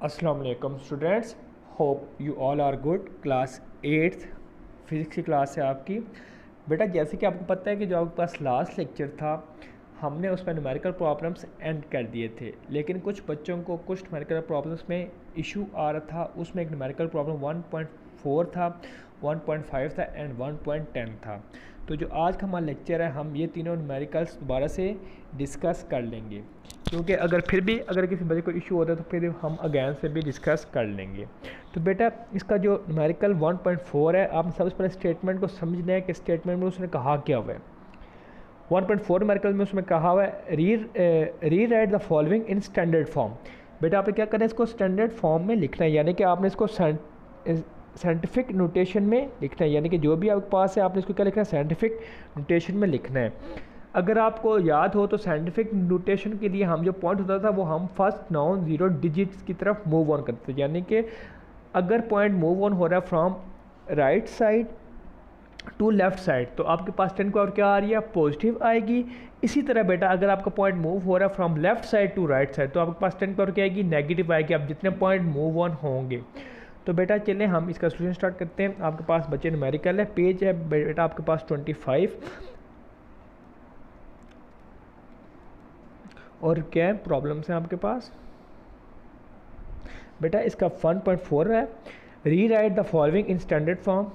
अस्सलाम वालेकुम students, hope you all are good. Class 8th physics की क्लास है आपकी। बेटा जैसे कि आपको पता है कि जो आपके पास लास्ट लेक्चर था हमने उसमें न्यूमेरिकल प्रॉब्लम्स एंड कर दिए थे, लेकिन कुछ बच्चों को कुछ न्यूमेरिकल प्रॉब्लम्स में इशू आ रहा था। उसमें एक न्यूमेरिकल प्रॉब्लम 1.4 था, 1.5 था एंड 1.10 था। तो जो आज का हमारा लेक्चर है हम ये तीनों न्यूमेरिकल्स दोबारा से डिस्कस कर लेंगे, क्योंकि अगर किसी बच्चे को इशू होता है तो फिर हम अगैन से भी डिस्कस कर लेंगे। तो बेटा इसका जो न्यूमेरिकल 1.4 है, आप सबसे पहले स्टेटमेंट को समझना है कि स्टेटमेंट में उसने कहा क्या हुआ है। 1.4 न्यूमेरिकल में उसमें कहा हुआ है री right the following in standard form. बेटा आपने क्या करना है, इसको स्टैंडर्ड फॉर्म में लिखना है, यानी कि आपने इसको साइंटिफिक नोटेशन में लिखना है, यानी कि जो भी आपके पास है आपने इसको क्या लिखना है, साइंटिफिक नोटेशन में लिखना है। अगर आपको याद हो तो साइंटिफिक नोटेशन के लिए हम जो पॉइंट होता था वो हम फर्स्ट नाउन 0 डिजिट्स की तरफ मूव ऑन करते थे, यानी कि अगर पॉइंट मूव ऑन हो रहा है from right side to left side तो आपके पास 10 की पावर क्या आ रही है, पॉजिटिव आएगी। इसी तरह बेटा अगर आपका पॉइंट मूव हो रहा है from left side to right side तो आपके पास 10 की पावर क्या आएगी, नेगेटिव आएगी। आप जितने पॉइंट मूव ऑन होंगे तो बेटा चलें हम इसका सोल्यूशन स्टार्ट करते हैं। आपके पास बच्चे न्यूमेरिकल है, पेज है बेटा आपके पास 25 और क्या है प्रॉब्लम्स हैं आपके पास। बेटा इसका 1.4 है, री right the following in standard form.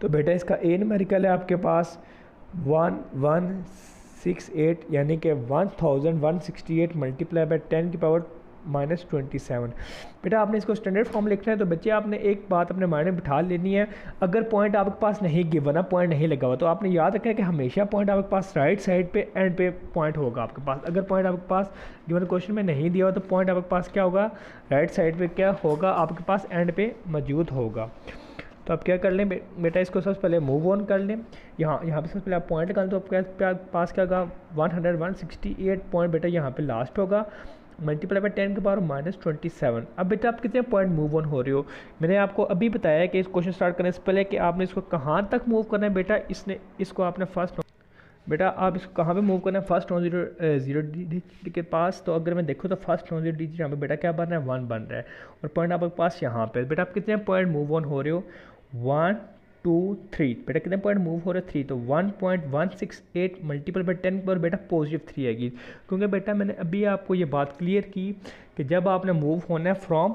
तो बेटा इसका ए न्यूमेरिकल है आपके पास 1168, यानी कि 1168 मल्टीप्लाई बाय 10 की पावर -27। बेटा आपने इसको स्टैंडर्ड फॉर्म लिखना है। तो बच्चे आपने एक बात अपने माइंड में बिठा लेनी है, अगर पॉइंट आपके पास नहीं गिवन है, पॉइंट नहीं लगा हुआ, तो आपने याद रखना है कि हमेशा पॉइंट आपके पास राइट साइड पे एंड पे पॉइंट होगा आपके पास। अगर पॉइंट आपके पास गिवन क्वेश्चन में नहीं दिया हो तो पॉइंट आपके पास क्या होगा, राइट साइड पे क्या होगा, आपके पास एंड पे मौजूद होगा। तो आप क्या कर लें बेटा, इसको सबसे पहले मूव ऑन कर लें। यहाँ पे सबसे पहले आप पॉइंट निकालें तो आपके पास क्या होगा 168 पॉइंट बेटा यहाँ पे लास्ट होगा, मल्टीप्लाई बाय 10 की पावर -27। अब बेटा आप कितने पॉइंट मूव ऑन हो रहे हो, मैंने आपको अभी बताया कि इस क्वेश्चन स्टार्ट करने से पहले कि आपने इसको कहाँ तक मूव करना है। बेटा इसको आपने बेटा आप इसको कहाँ पे मूव करना है, फर्स्ट नॉन जीरो डिजिट के पास। तो अगर मैं देखूँ तो फर्स्ट नॉन जीरो डिजिट यहाँ पे बेटा क्या बन रहा है, 1 बन रहा है और पॉइंट आपके पास यहाँ पे। बेटा आप कितने पॉइंट मूव ऑन हो रहे हो, 1 2 3। बेटा कितने पॉइंट मूव हो रहे हैं, 3। तो 1.168 मल्टीपल बाय 10 पर बेटा पॉजिटिव 3 आएगी, क्योंकि बेटा मैंने अभी आपको ये बात क्लियर की कि जब आपने मूव होना है from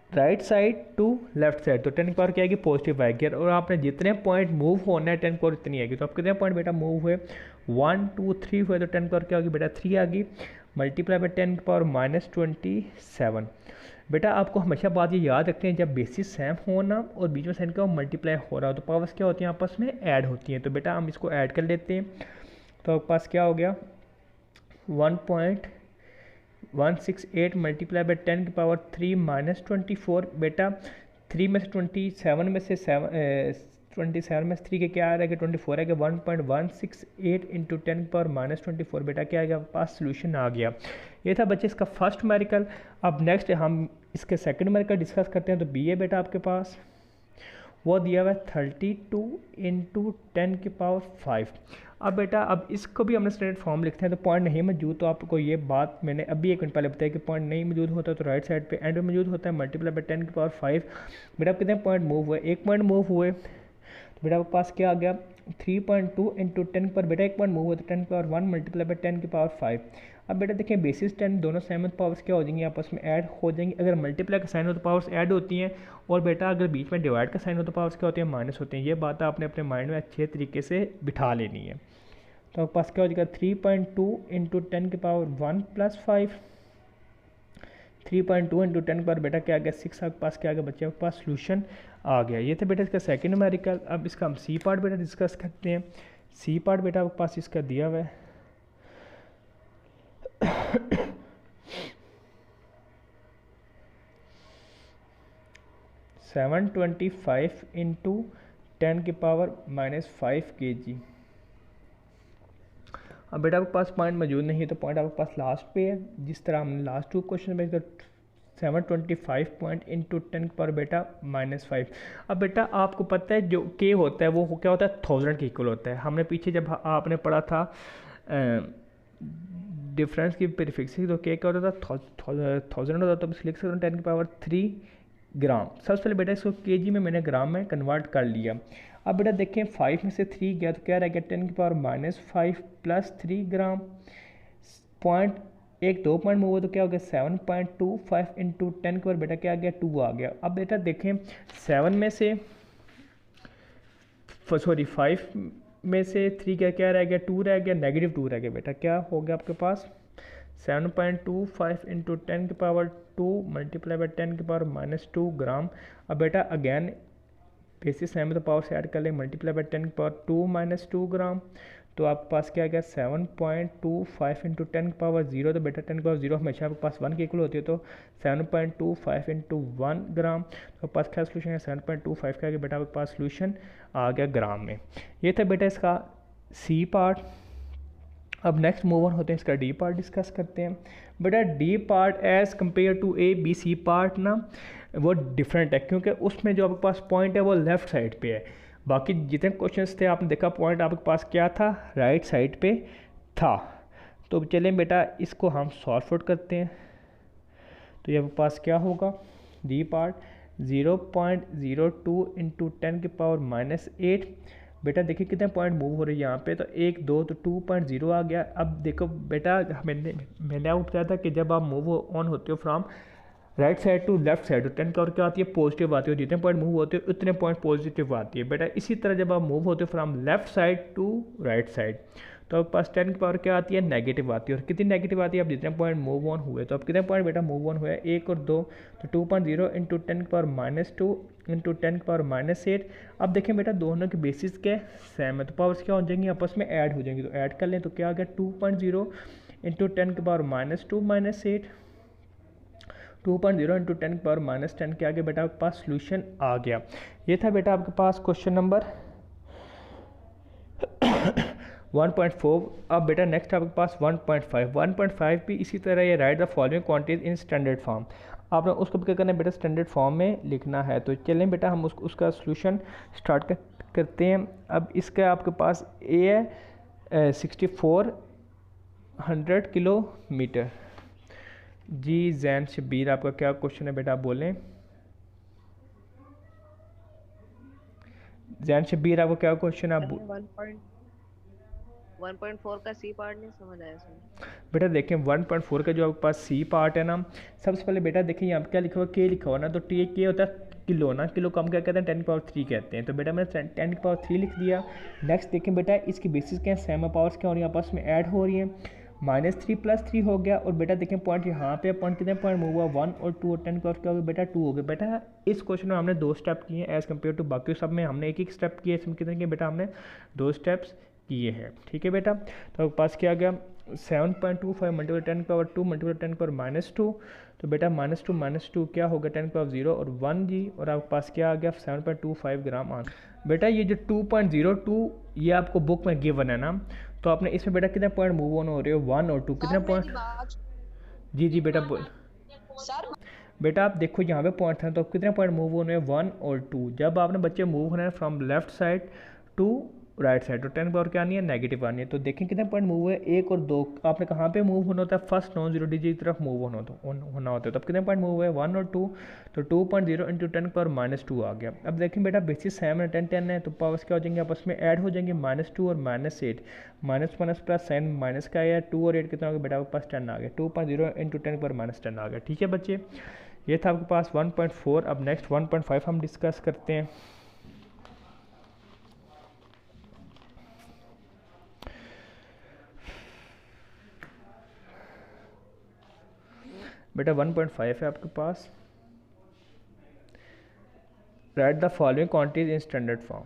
right side to left side तो 10 की पावर क्या आएगी, पॉजिटिव आएगी। और आपने जितने पॉइंट मूव होना है 10 की पावर इतनी आएगी। तो आप कितने पॉइंट बेटा मूव हुए, 1 2 3 हुए, तो 10 की पावर क्या होगी बेटा 3 आ गई, मल्टीप्लाई बाय 10 की पावर -27। बेटा आपको हमेशा बात ये याद रखते हैं, जब बेसिस सेम हो ना और बीच में साइन का मल्टीप्लाई हो रहा हो तो पावर्स क्या होती हैं, आपस में ऐड होती हैं। तो बेटा हम इसको ऐड कर लेते हैं। तो आपके पास क्या हो गया 1.168 मल्टीप्लाई बाय 10 की पावर 3 -24। बेटा 3 में से 27 में से 27 में से 3 के क्या आ रहा है कि 24 है कि 1.168 इंटू 10 की पावर -24। बेटा क्या आएगा, पास सोल्यूशन आ गया। ये था बच्चे इसका फर्स्ट न्यूमेरिकल। अब नेक्स्ट हम इसके सेकंड न्यूमेरिकल डिस्कस करते हैं। तो बी है बेटा आपके पास, वो दिया हुआ है 32 इंटू 10 की पावर 5। अब बेटा अब इसको भी हमने स्टैंडर्ड फॉर्म लिखते हैं। तो पॉइंट नहीं मौजूद, तो आपको ये बात मैंने अभी 1 मिनट पहले बताया कि पॉइंट नहीं मौजूद होता तो राइट साइड पे एंड में मौजूद होता है, मल्टीप्लाई बाय 10 की पावर 5। बेटा कितने पॉइंट मूव हुए, 1 पॉइंट मूव हुए। तो बेटा आपके पास क्या आ गया 3.2 इंटू 10 पर बेटा 1 पॉइंट मूव हुआ तो 10 की पावर 1 मल्टीप्लाई बाय 10 की पावर 5। अब बेटा देखिए बेसिस 10 दोनों सेम पावर्स क्या हो जाएंगी, आपस में ऐड हो जाएंगी। अगर मल्टीप्लाई का साइन हो तो पावर्स ऐड होती हैं, और बेटा अगर बीच में डिवाइड का साइन हो तो पावर्स क्या होती हैं, माइनस होती हैं। ये बात आपने अपने माइंड में अच्छे तरीके से बिठा लेनी है। तो आपके पास क्या हो जाएगा 3.2 इंटू 10 की पावर 1 + 5। 3.2 इंटू 10 पर बेटा क्या आ गया 6। आपके पास क्या आ गया बच्चे, आपके पास सोल्यूशन आ गया। ये था बेटा इसका सेकंड न्यूमेरिकल। अब इसका हम सी पार्ट बेटा डिस्कस करते हैं। सी पार्ट बेटा आपके पास इसका दिया हुआ है 725 इंटू 10 की पावर -5 kg। अब बेटा आपके पास पॉइंट मौजूद नहीं है तो पॉइंट आपके पास लास्ट पे है, जिस तरह हमने लास्ट 2 क्वेश्चन में 725 पॉइंट इंटू 10 पर बेटा -5। अब बेटा आपको पता है जो के होता है वो क्या होता है, 1000 के इक्वल होता है। हमने पीछे जब आपने पढ़ा था डिफरेंस की प्रीफिक्सिंग, तो के क्या होता था, 1000 होता था, तो लिख सकते हैं 10 की पावर 3 ग्राम। सबसे पहले बेटा इसको केजी में मैंने ग्राम में कन्वर्ट कर लिया। अब बेटा देखें 5 में से 3 गया तो क्या रह गया 10 की पावर -5 प्लस 3 ग्राम। पॉइंट एक 2 पॉइंट मूव हो तो क्या हो गया 7.25 इंटू 10 के पावर बेटा क्या आ गया 2 आ गया। अब बेटा देखें 7 में से सॉरी 5 में से 3 क्या रह गया 2 रह गया, -2 रह गया। बेटा क्या हो गया आपके पास 7.25 इंटू 10 की पावर 2 मल्टीप्लाई बाई 10 की पावर -2 ग्राम। अब बेटा अगेन बेसिस है तो पावर से ऐड कर लें, मल्टीप्लाई बाई 10 की पावर 2 -2 ग्राम। तो आपके पास क्या आ गया 7.25 इंटू 10 की पावर 0। तो बेटा 10 की पावर 0 हमेशा आपके पास 1 के इक्वल होती है, तो 7.25 इंटू 1 ग्राम। तो पास क्या सोल्यूशन है 7.25 का बेटा आपके पास सोल्यूशन आ गया ग्राम में। ये था बेटा इसका सी पार्ट। अब नेक्स्ट मूव ऑन होते हैं, इसका डी पार्ट डिस्कस करते हैं। बेटा D part as compare to A B C part ना वो डिफरेंट है, क्योंकि उसमें जो आपके पास पॉइंट है वो लेफ़्ट साइड पे है। बाकी जितने क्वेश्चंस थे आपने देखा पॉइंट आपके पास क्या था, राइट साइड पे था। तो चलें बेटा इसको हम सॉल्व आउट करते हैं। तो ये आपके पास क्या होगा डी पार्ट 0.02 इंटू 10 की पावर -8। बेटा देखिए कितने पॉइंट मूव हो रहे हैं यहाँ पे, तो 1 2 तो 2.0 आ गया। अब देखो बेटा मैंने आपको बताया था कि जब आप मूव ऑन होते हो from right side to left side तो 10 की पावर क्या आती है पॉजिटिव आती है, जितने पॉइंट मूव होते हैं उतने पॉइंट पॉजिटिव आती है। बेटा इसी तरह जब आप मूव होते हो from left side to right side तो आपके पास 10 की पावर क्या आती है नेगेटिव आती है। और कितनी नेगेटिव आती है, अब जितने पॉइंट मूव ऑन हुए, तो अब कितने पॉइंट बेटा मूव ऑन हुए 1 और 2, तो 2.0 इंटू 10 की पावर -2 इंटू 10 की पावर -8। अब देखें बेटा दोनों के बेसिस के सेम है, तो पावर्स क्या हो जाएंगी आपस में ऐड हो जाएंगी। तो ऐड कर लें तो क्या आ गया 2.0 इंटू 10 की पावर -2 -8, 2.0 इंटू 10 की पावर -10 के आगे बेटा आपके पास सोल्यूशन आ गया। ये था बेटा आपके पास क्वेश्चन नंबर 1.4। अब बेटा नेक्स्ट आपके पास 1.5 भी इसी तरह ये right the following quantities in standard form. आपने उसको क्या करना है बेटा स्टैंडर्ड फॉर्म में लिखना है। तो चलें बेटा हम उसका सोल्यूशन स्टार्ट करते हैं। अब इसका आपके पास ए है 6400 किलोमीटर। जी जैन शबीर आपका क्या क्वेश्चन है बेटा आप बोलें। जैन शबीर आपका क्या क्वेश्चन है आप 1.4 का सी पार्ट नहीं समझ आया सर। बेटा देखें 1.4 का जो आपके पास सी पार्ट है ना, सबसे पहले बेटा देखें यहाँ पे क्या लिखा हुआ के लिखा हुआ ना, तो टी के होता है किलो ना, किलो को हम क्या कहते हैं 10 की पावर 3 कहते हैं। तो बेटा मैंने 10 की पावर 3 लिख दिया। नेक्स्ट देखें बेटा इसकी बेसिस क्या है सेम पावर्स क्या हो रही है आपस में ऐड हो रही हैं, -3 + 3 हो गया। और बेटा देखें पॉइंट यहाँ पे पॉइंट कितने पॉइंट मूव हुआ 1 और 2 और 10 की पावर क्या हो गया बेटा 2 हो गया। बेटा इस क्वेश्चन में हमने 2 स्टेप किए हैं एज़ कम्पेयर टू बाकी सब में हमने एक स्टेप किए, इसमें कितने किए बेटा हमने 2 स्टेप्स किए हैं। ठीक है बेटा, तो आपके पास क्या आ गया 7.25 मल्टीपल 10 की पावर 2 मल्टीपल 10 की पावर -2। तो बेटा -2 क्या होगा 10 की पावर 0 और 1 जी। और आपके पास क्या आ गया 7.25 ग्राम आंसर। बेटा ये जो 2.02 ये आपको बुक में गिवन है ना, तो आपने इसमें बेटा कितने पॉइंट मूव ऑन हो रहे हो 1 और 2 कितने पॉइंट। जी बेटा बोल सर बेटा आप देखो यहाँ पे पॉइंट हैं तो कितने पॉइंट मूव होने हैं 1 और 2। जब आपने बच्चे मूव होना है from left side to right side, तो 10 की पावर क्या आनी है नेगेटिव आनी है। तो देखें कितने पॉइंट मूव हुए 1 और 2। आपने कहाँ पे मूव होना होता है फर्स्ट नॉन जीरो डिजिट की तरफ मूव होना होता है। तब कितने पॉइंट मूव हुए 1 और 2, तो 2.0 इंटू 10 की पावर -2 आ गया। अब देखें बेटा बेसिस 7 है 10 है, तो पावर्स क्या हो जाएंगे आपस में ऐड हो जाएंगे -2 और -8, माइनस प्लस साइन माइनस का आया 2 और 8 कितना हो गया बेटा आपके पास 10 आ गया। 2.0 इंटू 10 की पावर -10 आ गया। ठीक है बच्चे, ये था आपके पास 1.4। अब नेक्स्ट 1.5 हम डिस्कस करते हैं। बेटा 1.5 है आपके पास, write the following quantities in standard form.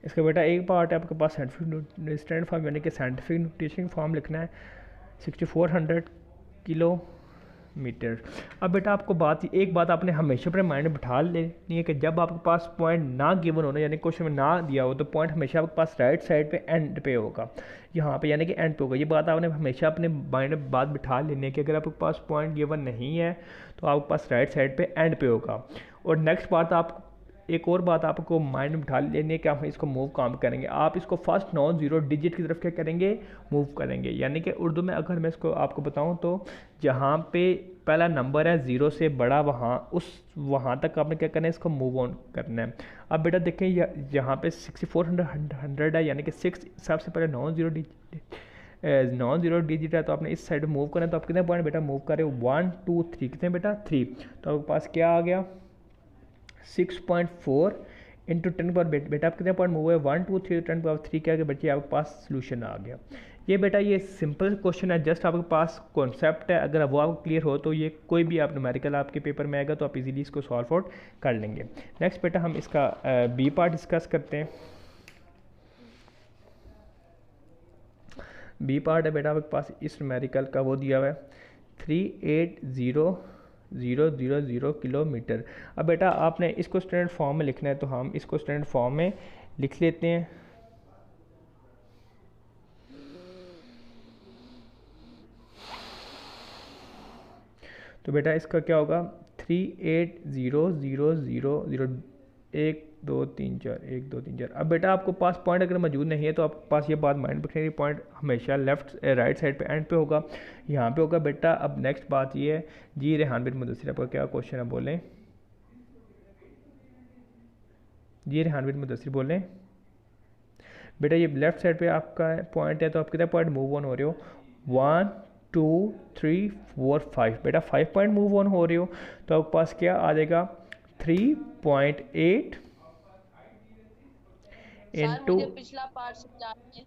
इसका बेटा एक पार्ट है आपके पास साइंटिफिक स्टैंडर्ड फॉर्म यानी कि साइंटिफिक नोटेशन फॉर्म लिखना है। 6400 किलोमीटर। अब बेटा आपको एक बात आपने हमेशा अपने माइंड में बिठा लेनी है कि जब आपके पास पॉइंट ना गिवन होना, यानी क्वेश्चन में ना दिया हो, तो पॉइंट हमेशा आपके पास राइट साइड पे एंड पे होगा, यहाँ पे यानी कि एंड पे होगा। ये बात आपने हमेशा अपने माइंड में बात बिठा लेनी है कि अगर आपके पास पॉइंट गिवन नहीं है तो आपके पास राइट साइड पे एंड पे होगा। और नेक्स्ट बात आप एक और बात आपको माइंड में बिठा लेनी है कि आप इसको मूव काम करेंगे, आप इसको फर्स्ट नॉन ज़ीरो डिजिट की तरफ क्या करेंगे, मूव करेंगे। यानी कि उर्दू में अगर मैं इसको आपको बताऊं तो जहाँ पे पहला नंबर है ज़ीरो से बड़ा, वहाँ तक आपने क्या करना है, इसको मूव ऑन करना है। अब बेटा देखें यहाँ पे 6400 है, यानी कि 6 सबसे पहले नॉन ज़ीरो डिजिट है, तो आपने इस साइड मूव करना है। तो आप कितने पॉइंट बेटा मूव कर रहे हो, 1 2 3, कितने बेटा 3। तो आपके पास क्या आ गया 6.4 इंटू 10 पावर, बेटा आप कितने पॉइंट मूव हुए, 1 2 3, 10 पावर 3 क्या बच्चे आपके पास सोल्यूशन आ गया। ये बेटा ये सिंपल क्वेश्चन है, जस्ट आपके पास कॉन्सेप्ट है, अगर वो आपको क्लियर हो तो ये कोई भी आप न्यूमेरिकल आपके पेपर में आएगा तो आप इजीली इसको सॉल्व आउट कर लेंगे। नेक्स्ट बेटा हम इसका बी पार्ट डिस्कस करते हैं। बी पार्ट है बेटा आपके पास इस न्यूमेरिकल का वो दिया हुआ है 380,000 किलोमीटर। अब बेटा आपने इसको स्टैंडर्ड फॉर्म में लिखना है, तो हम इसको स्टैंडर्ड फॉर्म में लिख लेते हैं। तो बेटा इसका क्या होगा 380,000 1 2 3 4 1 2 3 4। अब बेटा आपको पास पॉइंट अगर मौजूद नहीं है तो आपके पास ये बात माइंड रखने की, पॉइंट हमेशा राइट साइड पे एंड पे होगा, यहाँ पे होगा बेटा। अब नेक्स्ट बात ये है जी रेहान बिन मुदस्सिर, आपका क्या क्वेश्चन है बोलें जी, रेहान बिन मुदस्सिर बोलें। बेटा ये लेफ्ट साइड पे आपका पॉइंट है, तो आप कितना पॉइंट मूव ऑन हो रहे हो, 1 2 3 4 5, बेटा 5 पॉइंट मूव ऑन हो रहे हो। तो आपके पास क्या आ जाएगा 3.8 इंटू, पिछला पार्ट समझाते हैं,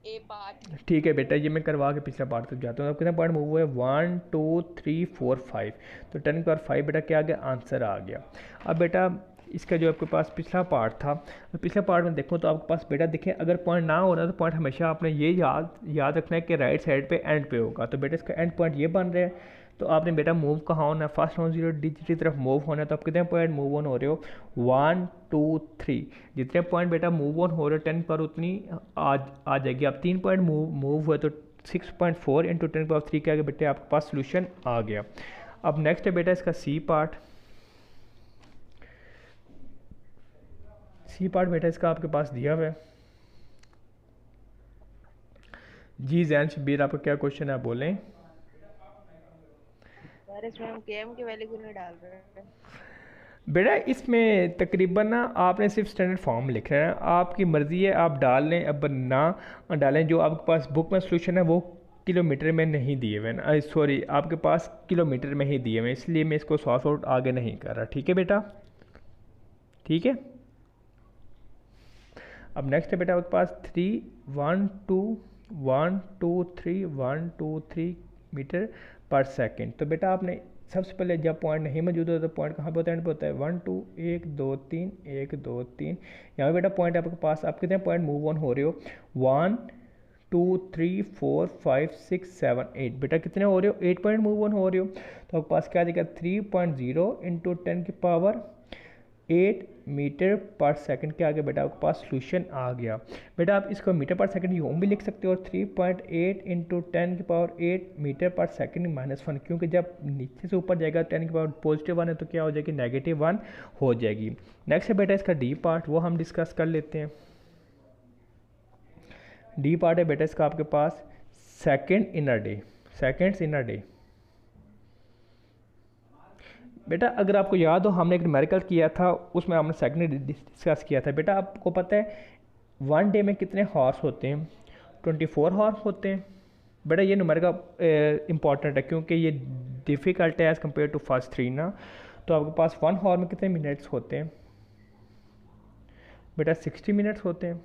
ए पार्ट। ठीक है बेटा ये मैं करवा के पिछला पार्ट तक जाता हूँ। अब कितना पॉइंट मूव हुए 1 2 3 4 5, तो 10 पावर 5 बेटा क्या आ गया, आंसर आ गया। अब बेटा इसका जो आपके पास पिछला पार्ट था, तो पिछला पार्ट में देखो तो आपके पास बेटा देखें अगर पॉइंट ना हो रहा तो पॉइंट हमेशा आपने ये याद रखना है कि राइट साइड पे एंड पे होगा। तो बेटा इसका एंड पॉइंट ये बन रहा है, तो आपने बेटा मूव कहाँ होना है, फर्स्ट नॉन ज़ीरो डिजिट की तरफ मूव होना है। तो आप कितने पॉइंट मूव ऑन हो रहे हो, 1 2 3, जितने पॉइंट बेटा मूव ऑन हो रहे हो 10 पर उतनी आ जाएगी। आप 3 पॉइंट मूव हुए तो 6.4 इंटू 10 पावर 3 के आगे बेटे आपके पास सोल्यूशन आ गया। अब नेक्स्ट है बेटा इसका सी पार्ट। सी पार्ट बेटा इसका आपके पास दिया हुआ है जी। जैन शबीर आपका क्या क्वेश्चन है बोलें। सर इसमें हम केएम की वैल्यू क्यों नहीं डाल रहे हैं? बेटा इसमें तकरीबन ना आपने सिर्फ स्टैंडर्ड फॉर्म लिखना है, आपकी मर्ज़ी है आप डाल लें अब ना डालें। जो आपके पास बुक में सोल्यूशन है वो किलोमीटर में नहीं दिए हुए ना, सॉरी आपके पास किलोमीटर में ही दिए हुए, इसलिए मैं इसको सॉल्व आउट आगे नहीं कर रहा। ठीक है बेटा, ठीक है। अब नेक्स्ट है बेटा आपके पास 1 2 3 1 2 3 मीटर पर सेकंड। तो बेटा आपने सबसे पहले जब पॉइंट नहीं मौजूद होता तो पॉइंट कहाँ पे होता है, एंड पे होता है 1 2 1 2 3 1 2 3। यहाँ पे बेटा पॉइंट आपके पास, आप कितने पॉइंट मूव ऑन हो रहे हो, 1 2 3 4 5 6 7 8, बेटा कितने हो रहे हो, 8 पॉइंट मूव ऑन हो रहे हो। तो आपके पास क्या आ जाएगा 3.0 इंटू 10 की पावर 8 मीटर पर सेकंड के आगे बेटा आपके पास सोल्यूशन आ गया। बेटा आप इसको मीटर पर सेकंड यूँ भी लिख सकते हो, 3.8 इंटू 10 की पावर 8 मीटर पर सेकंड -1, क्योंकि जब नीचे से ऊपर जाएगा 10 की पावर +1 है तो क्या हो जाएगी -1 हो जाएगी। नेक्स्ट है बेटा इसका डी पार्ट, वो हम डिस्कस कर लेते हैं। डी पार्ट है बेटा इसका आपके पास सेकेंड्स इन अ डे। बेटा अगर आपको याद हो हमने एक न्यूमेरिकल किया था, उसमें हमने सेकंड डिस्कस किया था। बेटा आपको पता है 1 डे में कितने हॉर्स होते हैं, 24 हॉर्स होते हैं। बेटा ये न्यूमेरिकल इंपॉर्टेंट है क्योंकि ये डिफ़िकल्ट है एज़ कम्पेयर टू फर्स्ट 3 ना। तो आपके पास 1 हॉर में कितने मिनट्स होते हैं, बेटा 60 मिनट्स होते हैं।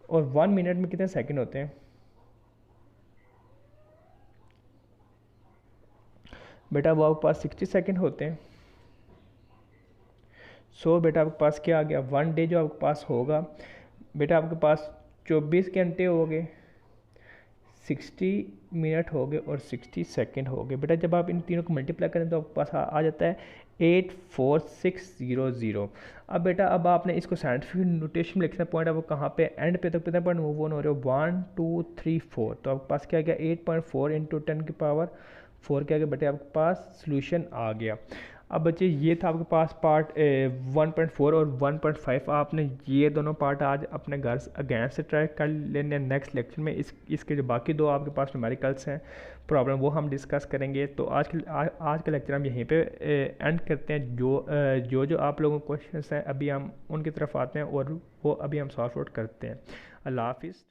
और 1 मिनट में कितने सेकंड होते हैं, बेटा वो आपके पास 60 सेकंड होते हैं। सो बेटा आपके पास क्या आ गया, 1 डे जो आपके पास होगा बेटा आपके पास 24 घंटे हो गए, 60 मिनट हो गए और 60 सेकंड हो गए। बेटा जब आप इन तीनों को मल्टीप्लाई करें तो आपके पास आ जाता है 84600। अब बेटा अब आपने इसको साइंटिफिक नोटेशन में लिखना पॉइंट, अब वो कहाँ पे एंड पे तक कितना पॉइंट मूव ऑन हो रहे हो 1 2 3 4, तो आपके पास क्या गया 8.4 इंटू 10⁴ क्या गया बेटे आपके पास सोल्यूशन आ गया। अब बच्चे ये था आपके पास पार्ट 1.4 और 1.5। आपने ये दोनों पार्ट आज अपने घर से अगेन से ट्राई कर लेने। नेक्स्ट लेक्चर में इसके जो बाकी दो आपके पास न्यूमेरिकल्स हैं प्रॉब्लम वो हम डिस्कस करेंगे। तो आज का लेक्चर हम यहीं पे एंड करते हैं। जो आप लोगों को क्वेश्चंस हैं अभी हम उनकी तरफ आते हैं और वो अभी हम सॉल्व आउट करते हैं। अल्लाह हाफिज़।